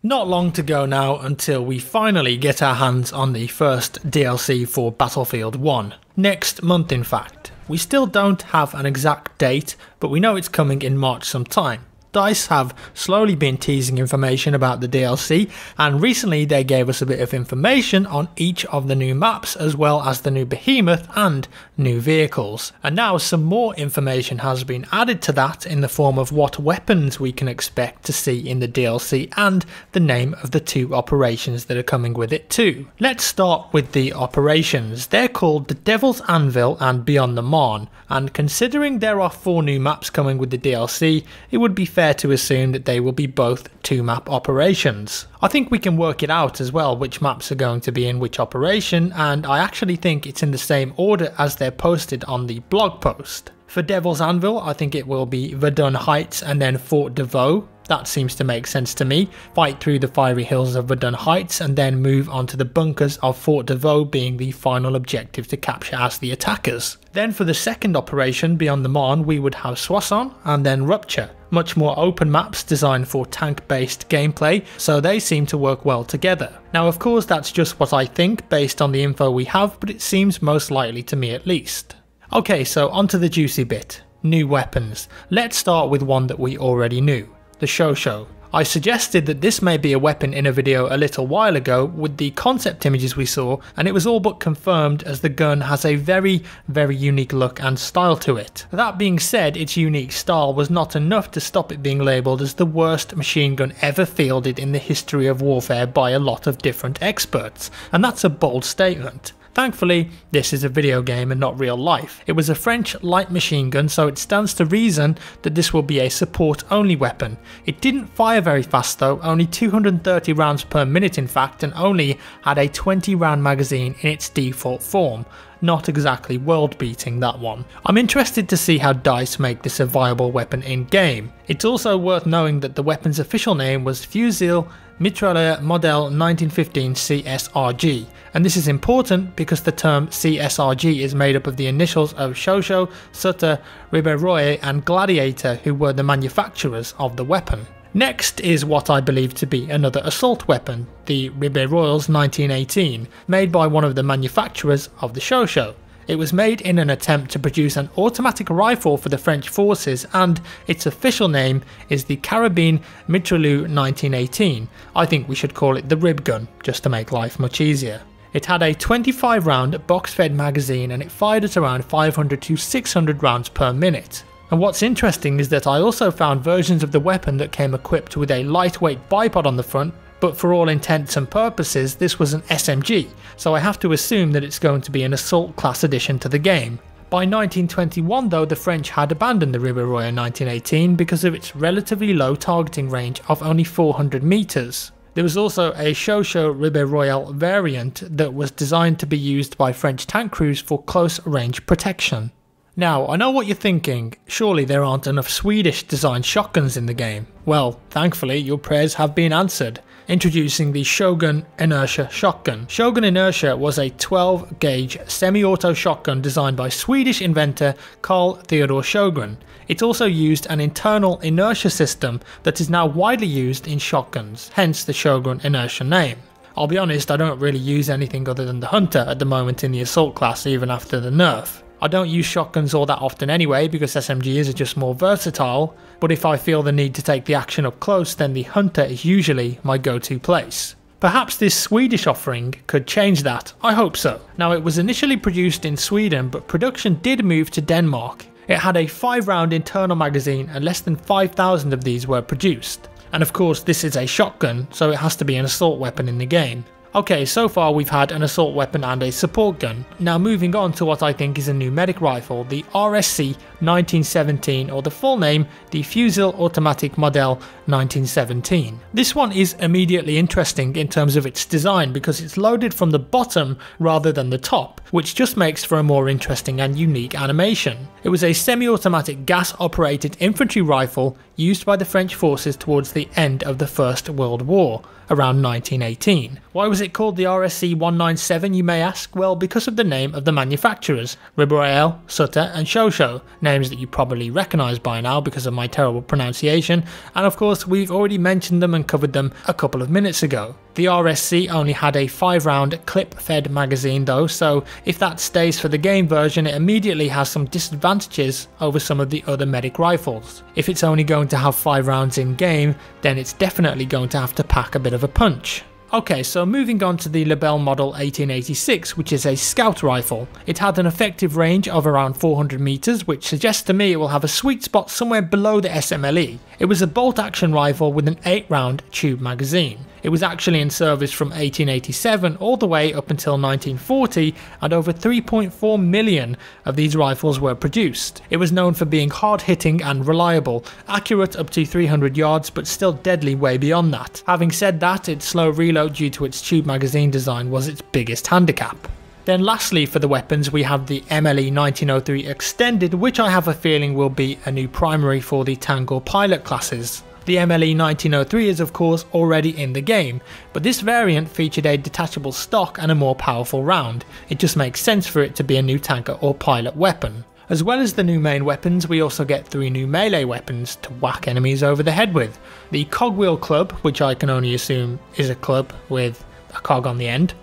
Not long to go now until we finally get our hands on the first DLC for Battlefield 1. Next month in fact. We still don't have an exact date, but we know it's coming in March sometime. DICE have slowly been teasing information about the DLC, and recently they gave us a bit of information on each of the new maps as well as the new behemoth and new vehicles. And now some more information has been added to that in the form of what weapons we can expect to see in the DLC and the name of the two operations that are coming with it too. Let's start with the operations. They're called the Devil's Anvil and Beyond the Marne, and considering there are 4 new maps coming with the DLC, it would be fair to assume that they will be both 2-map operations. I think we can work it out as well which maps are going to be in which operation, and I actually think it's in the same order as they're posted on the blog post. For Devil's Anvil, I think it will be Verdun Heights and then Fort de Vaux. That seems to make sense to me. Fight through the fiery hills of Verdun Heights and then move on to the bunkers of Fort de Vaux being the final objective to capture as the attackers. Then for the second operation, Beyond the Marne, we would have Soissons and then Rupture. Much more open maps designed for tank-based gameplay, so they seem to work well together. Now of course that's just what I think based on the info we have, but it seems most likely to me at least. Okay, so onto the juicy bit. New weapons. Let's start with one that we already knew. The Shosho. I suggested that this may be a weapon in a video a little while ago with the concept images we saw, and it was all but confirmed as the gun has a very unique look and style to it. That being said, its unique style was not enough to stop it being labelled as the worst machine gun ever fielded in the history of warfare by a lot of different experts, and that's a bold statement. Thankfully, this is a video game and not real life. It was a French light machine gun, so it stands to reason that this will be a support only weapon. It didn't fire very fast though, only 230 rounds per minute in fact, and only had a 20 round magazine in its default form. Not exactly world beating, that one. I'm interested to see how DICE make this a viable weapon in game. It's also worth knowing that the weapon's official name was Fusil Mitrailleur Model 1915 CSRG, and this is important because the term CSRG is made up of the initials of Shosho, Sutter, Riberoy and Gladiator, who were the manufacturers of the weapon. Next is what I believe to be another assault weapon, the Riberoy's 1918, made by one of the manufacturers of the Shosho. It was made in an attempt to produce an automatic rifle for the French forces, and its official name is the Carabine Mitrailleur 1918. I think we should call it the Rib Gun, just to make life much easier. It had a 25 round box-fed magazine and it fired at around 500 to 600 rounds per minute. And what's interesting is that I also found versions of the weapon that came equipped with a lightweight bipod on the front, but for all intents and purposes this was an SMG, so I have to assume that it's going to be an assault class addition to the game. By 1921 though, the French had abandoned the Riberoy 1918 because of its relatively low targeting range of only 400 meters. There was also a Shosho Riberoyal variant that was designed to be used by French tank crews for close range protection. Now, I know what you're thinking, surely there aren't enough Swedish designed shotguns in the game. Well, thankfully your prayers have been answered. Introducing the Shogun Inertia shotgun. Shogun Inertia was a 12 gauge semi-auto shotgun designed by Swedish inventor Carl Theodor Shogun. It also used an internal inertia system that is now widely used in shotguns, hence the Shogun Inertia name. I'll be honest, I don't really use anything other than the Hunter at the moment in the assault class even after the nerf. I don't use shotguns all that often anyway because SMGs are just more versatile, but if I feel the need to take the action up close then the Hunter is usually my go-to place. Perhaps this Swedish offering could change that, I hope so. Now it was initially produced in Sweden but production did move to Denmark. It had a 5-round internal magazine and less than 5,000 of these were produced. And of course this is a shotgun, so it has to be an assault weapon in the game. Okay, so far we've had an assault weapon and a support gun. Now moving on to what I think is a new medic rifle, the RSC 1917, or the full name, the Fusil Automatic Model 1917. This one is immediately interesting in terms of its design because it's loaded from the bottom rather than the top, which just makes for a more interesting and unique animation. It was a semi-automatic gas-operated infantry rifle used by the French forces towards the end of the First World War, around 1918. Why was Was it called the RSC 197, you may ask? Well, because of the name of the manufacturers, Riborail, Sutter and Shosho, names that you probably recognise by now because of my terrible pronunciation, and of course we've already mentioned them and covered them a couple of minutes ago. The RSC only had a 5-round clip-fed magazine though, so if that stays for the game version, it immediately has some disadvantages over some of the other medic rifles. If it's only going to have 5 rounds in game, then it's definitely going to have to pack a bit of a punch. Okay, so moving on to the Lebel Model 1886, which is a scout rifle. It had an effective range of around 400 meters, which suggests to me it will have a sweet spot somewhere below the SMLE. It was a bolt-action rifle with an 8-round tube magazine. It was actually in service from 1887 all the way up until 1940, and over 3.4 million of these rifles were produced. It was known for being hard-hitting and reliable, accurate up to 300 yards but still deadly way beyond that. Having said that, its slow reload due to its tube magazine design was its biggest handicap. Then lastly for the weapons we have the MLE 1903 Extended, which I have a feeling will be a new primary for the Tangor pilot classes. The MLE 1903 is of course already in the game, but this variant featured a detachable stock and a more powerful round. It just makes sense for it to be a new tanker or pilot weapon. As well as the new main weapons, we also get 3 new melee weapons to whack enemies over the head with. The Cogwheel Club, which I can only assume is a club with a cog on the end.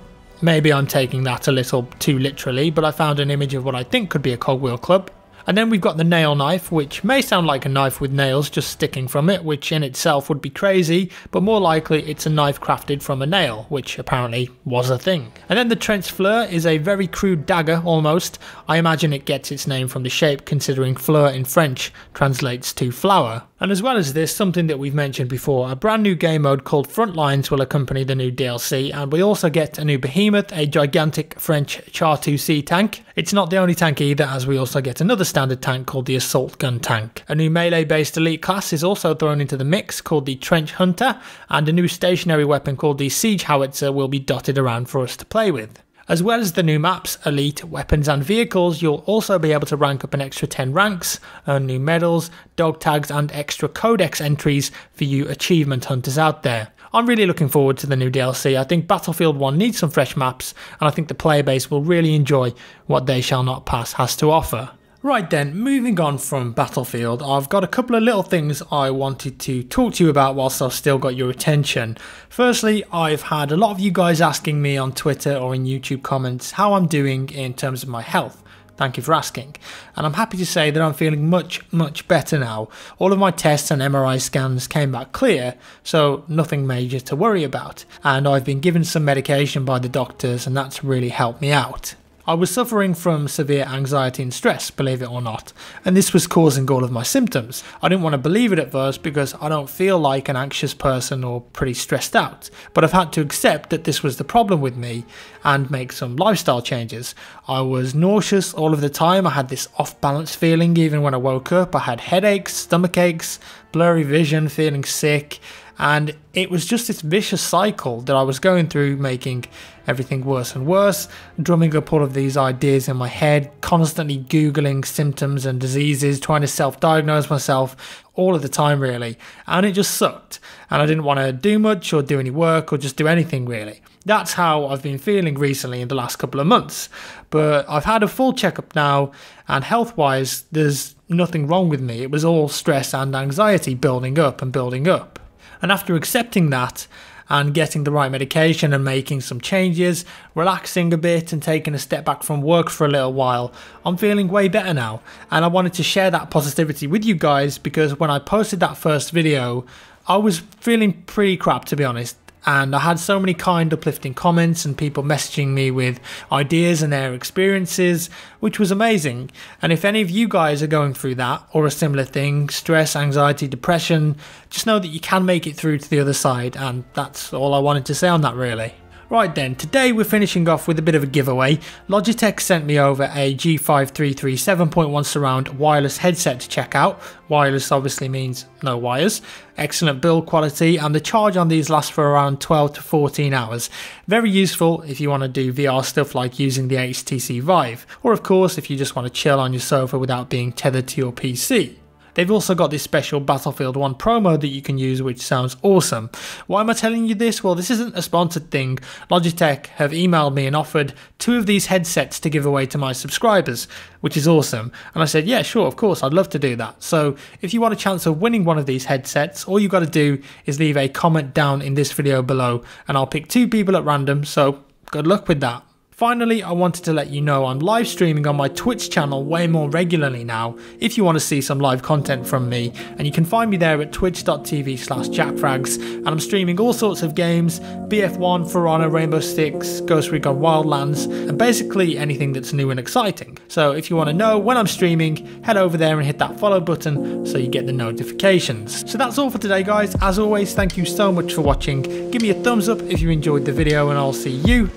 Maybe I'm taking that a little too literally, but I found an image of what I think could be a cogwheel club. And then we've got the nail knife, which may sound like a knife with nails just sticking from it, which in itself would be crazy, but more likely it's a knife crafted from a nail, which apparently was a thing. And then the trench fleur is a very crude dagger almost. I imagine it gets its name from the shape, considering fleur in French translates to flower. And as well as this, something that we've mentioned before, a brand new game mode called Frontlines will accompany the new DLC, and we also get a new behemoth, a gigantic French Char 2C tank. It's not the only tank either, as we also get another standard tank called the Assault Gun tank. A new melee-based elite class is also thrown into the mix called the Trench Hunter, and a new stationary weapon called the Siege Howitzer will be dotted around for us to play with. As well as the new maps, elite, weapons and vehicles, you'll also be able to rank up an extra 10 ranks, earn new medals, dog tags and extra codex entries for you achievement hunters out there. I'm really looking forward to the new DLC. I think Battlefield 1 needs some fresh maps, and I think the player base will really enjoy what They Shall Not Pass has to offer. Right then, moving on from Battlefield, I've got a couple of little things I wanted to talk to you about whilst I've still got your attention. Firstly, I've had a lot of you guys asking me on Twitter or in YouTube comments how I'm doing in terms of my health. Thank you for asking. And I'm happy to say that I'm feeling much better now. All of my tests and MRI scans came back clear, so nothing major to worry about. And I've been given some medication by the doctors, and that's really helped me out. I was suffering from severe anxiety and stress, believe it or not, and this was causing all of my symptoms. I didn't want to believe it at first because I don't feel like an anxious person or pretty stressed out, but I've had to accept that this was the problem with me and make some lifestyle changes. I was nauseous all of the time, I had this off-balance feeling even when I woke up, I had headaches, stomach aches, blurry vision, feeling sick, and it was just this vicious cycle that I was going through, making everything worse and worse, drumming up all of these ideas in my head, constantly googling symptoms and diseases, trying to self-diagnose myself all of the time really, and it just sucked, and I didn't want to do much or do any work or just do anything really. That's how I've been feeling recently in the last couple of months, but I've had a full checkup now, and health-wise there's nothing wrong with me. It was all stress and anxiety building up and building up. And after accepting that and getting the right medication and making some changes, relaxing a bit and taking a step back from work for a little while, I'm feeling way better now. And I wanted to share that positivity with you guys because when I posted that first video, I was feeling pretty crap, to be honest. And I had so many kind, uplifting comments and people messaging me with ideas and their experiences, which was amazing. And if any of you guys are going through that or a similar thing, stress, anxiety, depression, just know that you can make it through to the other side. And that's all I wanted to say on that really. Right then, today we're finishing off with a bit of a giveaway. Logitech sent me over a G533 7.1 surround wireless headset to check out. Wireless obviously means no wires. Excellent build quality, and the charge on these lasts for around 12 to 14 hours. Very useful if you want to do VR stuff like using the HTC Vive, or of course if you just want to chill on your sofa without being tethered to your PC. They've also got this special Battlefield 1 promo that you can use, which sounds awesome. Why am I telling you this? Well, this isn't a sponsored thing. Logitech have emailed me and offered 2 of these headsets to give away to my subscribers, which is awesome. And I said, yeah, sure, of course, I'd love to do that. So if you want a chance of winning one of these headsets, all you got to do is leave a comment down in this video below, and I'll pick 2 people at random, so good luck with that. Finally, I wanted to let you know I'm live streaming on my Twitch channel way more regularly now if you want to see some live content from me, and you can find me there at twitch.tv/jackfrags, and I'm streaming all sorts of games, BF1, For Honor, Rainbow Six, Ghost Recon Wildlands, and basically anything that's new and exciting. So if you want to know when I'm streaming, head over there and hit that follow button so you get the notifications. So that's all for today, guys. As always, thank you so much for watching. Give me a thumbs up if you enjoyed the video, and I'll see you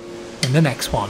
in the next one.